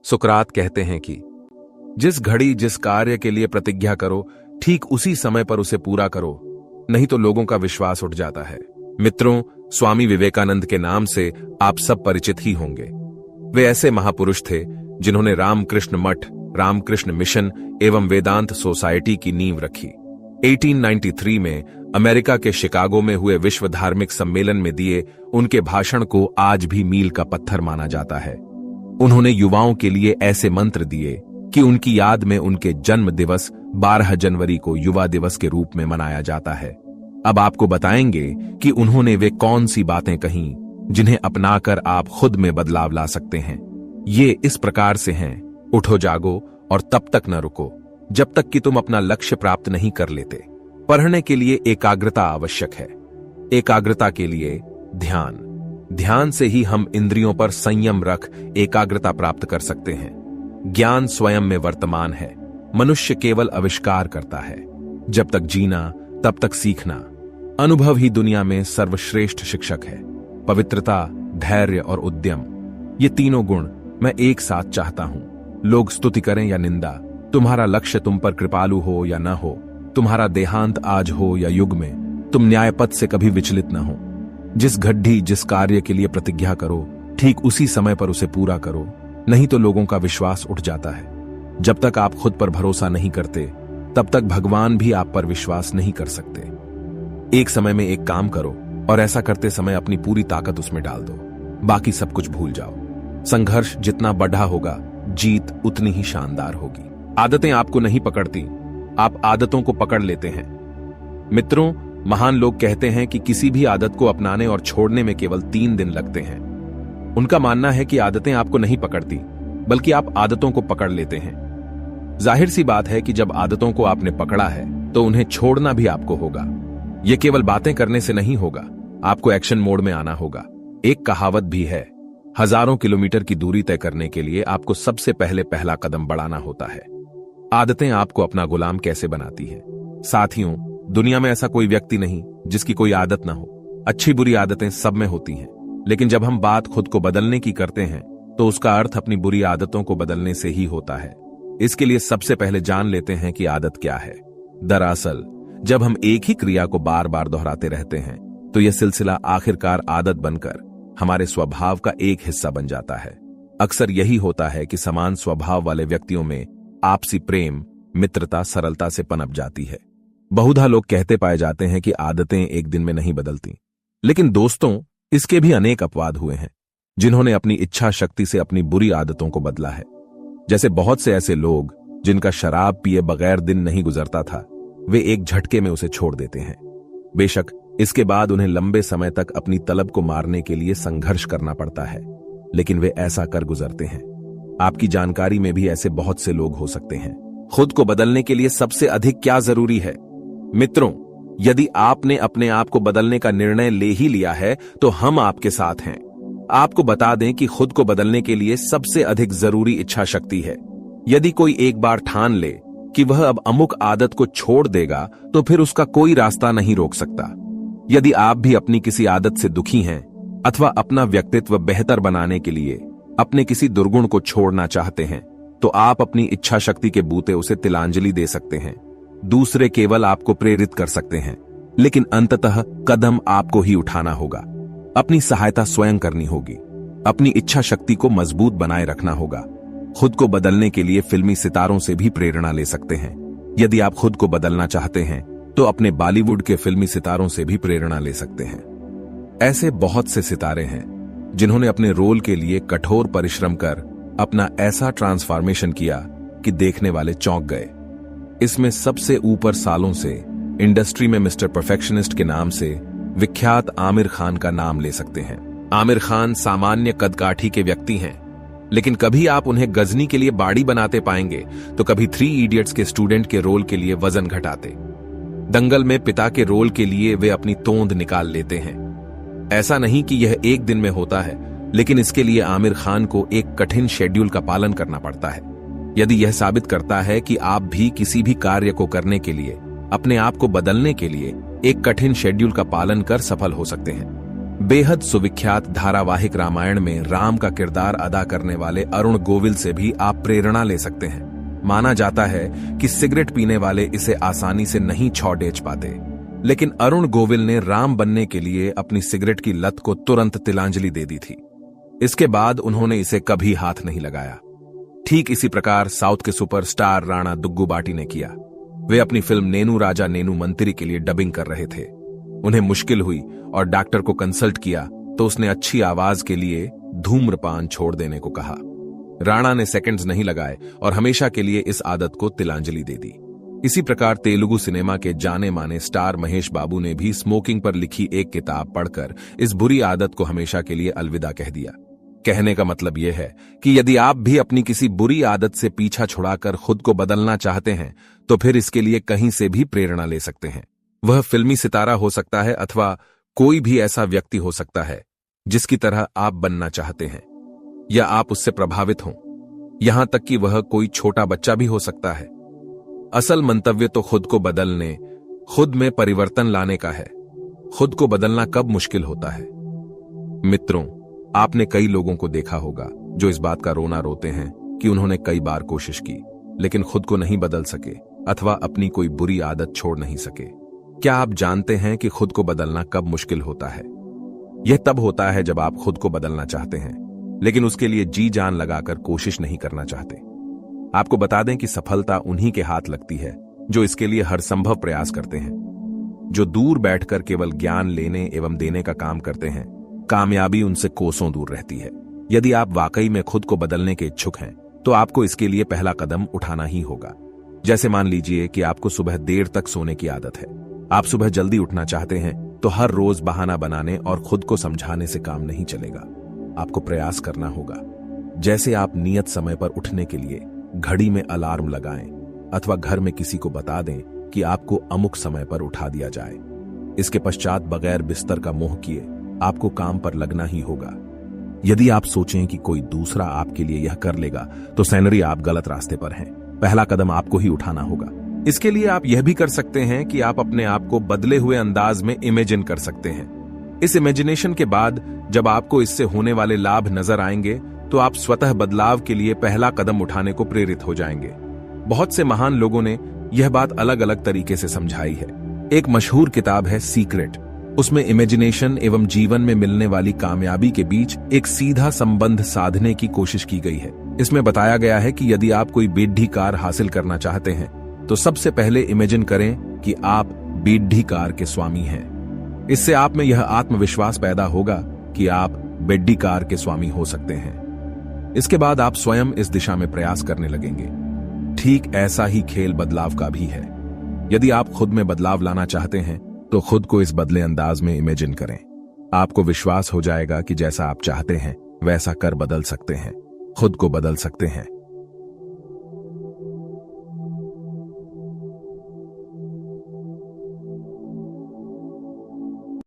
सुकरात कहते हैं कि जिस घड़ी जिस कार्य के लिए प्रतिज्ञा करो, ठीक उसी समय पर उसे पूरा करो, नहीं तो लोगों का विश्वास उठ जाता है। मित्रों, स्वामी विवेकानंद के नाम से आप सब परिचित ही होंगे। वे ऐसे महापुरुष थे जिन्होंने रामकृष्ण मठ, रामकृष्ण मिशन एवं वेदांत सोसाइटी की नींव रखी। 1893 में अमेरिका के शिकागो में हुए विश्व धार्मिक सम्मेलन में दिए उनके भाषण को आज भी मील का पत्थर माना जाता है। उन्होंने युवाओं के लिए ऐसे मंत्र दिए कि उनकी याद में उनके जन्म दिवस 12 जनवरी को युवा दिवस के रूप में मनाया जाता है। अब आपको बताएंगे कि उन्होंने वे कौन सी बातें कहीं जिन्हें अपनाकर आप खुद में बदलाव ला सकते हैं। ये इस प्रकार से हैं: उठो जागो और तब तक न रुको जब तक कि तुम अपना लक्ष्य प्राप्त नहीं कर लेते। पढ़ने के लिए एकाग्रता आवश्यक है। एकाग्रता के लिए ध्यान। ध्यान से ही हम इंद्रियों पर संयम रख एकाग्रता प्राप्त कर सकते हैं। ज्ञान स्वयं में वर्तमान है। मनुष्य केवल आविष्कार करता है। जब तक जीना तब तक सीखना। अनुभव ही दुनिया में सर्वश्रेष्ठ शिक्षक है। पवित्रता, धैर्य और उद्यम, ये तीनों गुण मैं एक साथ चाहता हूं। लोग स्तुति करें या निंदा, तुम्हारा लक्ष्य तुम पर कृपालु हो या न हो, तुम्हारा देहांत आज हो या युग में, तुम न्यायपथ से कभी विचलित न हो। जिस घड़ी जिस कार्य के लिए प्रतिज्ञा करो, ठीक उसी समय पर उसे पूरा करो, नहीं तो लोगों का विश्वास उठ जाता है। जब तक आप खुद पर भरोसा नहीं करते, तब तक भगवान भी आप पर विश्वास नहीं कर सकते। एक समय में एक काम करो और ऐसा करते समय अपनी पूरी ताकत उसमें डाल दो, बाकी सब कुछ भूल जाओ। संघर्ष जितना बढ़ा होगा, जीत उतनी ही शानदार होगी। आदतें आपको नहीं पकड़ती, आप आदतों को पकड़ लेते हैं। मित्रों, महान लोग कहते हैं कि किसी भी आदत को अपनाने और छोड़ने में केवल 3 दिन लगते हैं। उनका मानना है कि आदतें आपको नहीं पकड़ती, बल्कि आप आदतों को पकड़ लेते हैं। जाहिर सी बात है कि जब आदतों को आपने पकड़ा है तो उन्हें छोड़ना भी आपको होगा। यह केवल बातें करने से नहीं होगा, आपको एक्शन मोड में आना होगा। एक कहावत भी है, हजारों किलोमीटर की दूरी तय करने के लिए आपको सबसे पहले पहला कदम बढ़ाना होता है। आदतें आपको अपना गुलाम कैसे बनाती है। साथियों, दुनिया में ऐसा कोई व्यक्ति नहीं जिसकी कोई आदत ना हो। अच्छी बुरी आदतें सब में होती हैं, लेकिन जब हम बात खुद को बदलने की करते हैं तो उसका अर्थ अपनी बुरी आदतों को बदलने से ही होता है। इसके लिए सबसे पहले जान लेते हैं कि आदत क्या है। दरअसल जब हम एक ही क्रिया को बार बार दोहराते रहते हैं तो यह सिलसिला आखिरकार आदत बनकर हमारे स्वभाव का एक हिस्सा बन जाता है। अक्सर यही होता है कि समान स्वभाव वाले व्यक्तियों में आपसी प्रेम, मित्रता सरलता से पनप जाती है। बहुधा लोग कहते पाए जाते हैं कि आदतें एक दिन में नहीं बदलती, लेकिन दोस्तों, इसके भी अनेक अपवाद हुए हैं जिन्होंने अपनी इच्छा शक्ति से अपनी बुरी आदतों को बदला है। जैसे बहुत से ऐसे लोग जिनका शराब पिए बगैर दिन नहीं गुजरता था, वे एक झटके में उसे छोड़ देते हैं। बेशक इसके बाद उन्हें लंबे समय तक अपनी तलब को मारने के लिए संघर्ष करना पड़ता है, लेकिन वे ऐसा कर गुजरते हैं। आपकी जानकारी में भी ऐसे बहुत से लोग हो सकते हैं। खुद को बदलने के लिए सबसे अधिक क्या जरूरी है? मित्रों, यदि आपने अपने आप को बदलने का निर्णय ले ही लिया है तो हम आपके साथ हैं। आपको बता दें कि खुद को बदलने के लिए सबसे अधिक जरूरी इच्छा शक्ति है। यदि कोई एक बार ठान ले कि वह अब अमुक आदत को छोड़ देगा तो फिर उसका कोई रास्ता नहीं रोक सकता। यदि आप भी अपनी किसी आदत से दुखी हैं अथवा अपना व्यक्तित्व बेहतर बनाने के लिए अपने किसी दुर्गुण को छोड़ना चाहते हैं, तो आप अपनी इच्छा शक्ति के बूते उसे तिलांजलि दे सकते हैं। दूसरे केवल आपको प्रेरित कर सकते हैं, लेकिन अंततः कदम आपको ही उठाना होगा। अपनी सहायता स्वयं करनी होगी। अपनी इच्छा शक्ति को मजबूत बनाए रखना होगा। खुद को बदलने के लिए फिल्मी सितारों से भी प्रेरणा ले सकते हैं। यदि आप खुद को बदलना चाहते हैं तो अपने बॉलीवुड के फिल्मी सितारों से भी प्रेरणा ले सकते हैं। ऐसे बहुत से सितारे हैं जिन्होंने अपने रोल के लिए कठोर परिश्रम कर अपना ऐसा ट्रांसफॉर्मेशन किया कि देखने वाले चौंक गए। इसमें सबसे ऊपर सालों से इंडस्ट्री में मिस्टर परफेक्शनिस्ट के नाम से विख्यात आमिर खान का नाम ले सकते हैं। आमिर खान सामान्य कदकाठी के व्यक्ति हैं, लेकिन कभी आप उन्हें गजनी के लिए बाड़ी बनाते पाएंगे तो कभी 3 इडियट्स के स्टूडेंट के रोल के लिए वजन घटाते। दंगल में पिता के रोल के लिए वे अपनी तोंद निकाल लेते हैं। ऐसा नहीं कि यह एक दिन में होता है, लेकिन इसके लिए आमिर खान को एक कठिन शेड्यूल का पालन करना पड़ता है। यदि यह साबित करता है कि आप भी किसी भी कार्य को करने के लिए, अपने आप को बदलने के लिए एक कठिन शेड्यूल का पालन कर सफल हो सकते हैं। बेहद सुविख्यात धारावाहिक रामायण में राम का किरदार अदा करने वाले अरुण गोविल से भी आप प्रेरणा ले सकते हैं। माना जाता है कि सिगरेट पीने वाले इसे आसानी से नहीं छोड़ पाते, लेकिन अरुण गोविल ने राम बनने के लिए अपनी सिगरेट की लत को तुरंत तिलांजलि दे दी थी। इसके बाद उन्होंने इसे कभी हाथ नहीं लगाया। ठीक इसी प्रकार साउथ के सुपरस्टार राणा दुग्गुबाटी ने किया। वे अपनी फिल्म नेनू राजा नेनू मंत्री के लिए डबिंग कर रहे थे। उन्हें मुश्किल हुई और डॉक्टर को कंसल्ट किया तो उसने अच्छी आवाज के लिए धूम्रपान छोड़ देने को कहा। राणा ने सेकंड्स नहीं लगाए और हमेशा के लिए इस आदत को तिलांजलि दे दी। इसी प्रकार तेलुगु सिनेमा के जाने माने स्टार महेश बाबू ने भी स्मोकिंग पर लिखी एक किताब पढ़कर इस बुरी आदत को हमेशा के लिए अलविदा कह दिया। कहने का मतलब यह है कि यदि आप भी अपनी किसी बुरी आदत से पीछा छुड़ाकर खुद को बदलना चाहते हैं तो फिर इसके लिए कहीं से भी प्रेरणा ले सकते हैं। वह फिल्मी सितारा हो सकता है अथवा कोई भी ऐसा व्यक्ति हो सकता है जिसकी तरह आप बनना चाहते हैं या आप उससे प्रभावित हों। यहां तक कि वह कोई छोटा बच्चा भी हो सकता है। असल मंतव्य तो खुद को बदलने, खुद में परिवर्तन लाने का है। खुद को बदलना कब मुश्किल होता है? मित्रों, आपने कई लोगों को देखा होगा जो इस बात का रोना रोते हैं कि उन्होंने कई बार कोशिश की लेकिन खुद को नहीं बदल सके अथवा अपनी कोई बुरी आदत छोड़ नहीं सके। क्या आप जानते हैं कि खुद को बदलना कब मुश्किल होता है? यह तब होता है जब आप खुद को बदलना चाहते हैं लेकिन उसके लिए जी जान लगाकर कोशिश नहीं करना चाहते। आपको बता दें कि सफलता उन्हीं के हाथ लगती है जो इसके लिए हर संभव प्रयास करते हैं। जो दूर बैठकर केवल ज्ञान लेने एवं देने का काम करते हैं, कामयाबी उनसे कोसों दूर रहती है। यदि आप वाकई में खुद को बदलने के इच्छुक हैं तो आपको इसके लिए पहला कदम उठाना ही होगा। जैसे मान लीजिए कि आपको सुबह देर तक सोने की आदत है। आप सुबह जल्दी उठना चाहते हैं तो हर रोज बहाना बनाने और खुद को समझाने से काम नहीं चलेगा। आपको प्रयास करना होगा। जैसे आप नियत समय पर उठने के लिए घड़ी में अलार्म लगाएं अथवा घर में किसी को बता दें कि आपको अमुक समय पर उठा दिया जाए। इसके पश्चात बगैर बिस्तर का मोह किए आपको काम पर लगना ही होगा। यदि आप सोचें कि कोई दूसरा आपके लिए यह कर लेगा तो सैनरी आप गलत रास्ते पर हैं। पहला कदम आपको ही उठाना होगा। इसके लिए आप यह भी कर सकते हैं कि आप अपने आप को बदले हुए अंदाज में इमेजिन कर सकते हैं। इस इमेजिनेशन के बाद जब आपको इससे होने वाले लाभ नजर आएंगे तो आप स्वतः बदलाव के लिए पहला कदम उठाने को प्रेरित हो जाएंगे। बहुत से महान लोगों ने यह बात अलग अलग तरीके से समझाई है। एक मशहूर किताब है सीक्रेट। उसमें इमेजिनेशन एवं जीवन में मिलने वाली कामयाबी के बीच एक सीधा संबंध साधने की कोशिश की गई है। इसमें बताया गया है कि यदि आप कोई बेड्ढी कार हासिल करना चाहते हैं तो सबसे पहले इमेजिन करें कि आप बेड्ढी कार के स्वामी हैं। इससे आप में यह आत्मविश्वास पैदा होगा कि आप बेड्ढी कार के स्वामी हो सकते हैं। इसके बाद आप स्वयं इस दिशा में प्रयास करने लगेंगे। ठीक ऐसा ही खेल बदलाव का भी है। यदि आप खुद में बदलाव लाना चाहते हैं तो खुद को इस बदले अंदाज में इमेजिन करें। आपको विश्वास हो जाएगा कि जैसा आप चाहते हैं वैसा कर बदल सकते हैं, खुद को बदल सकते हैं।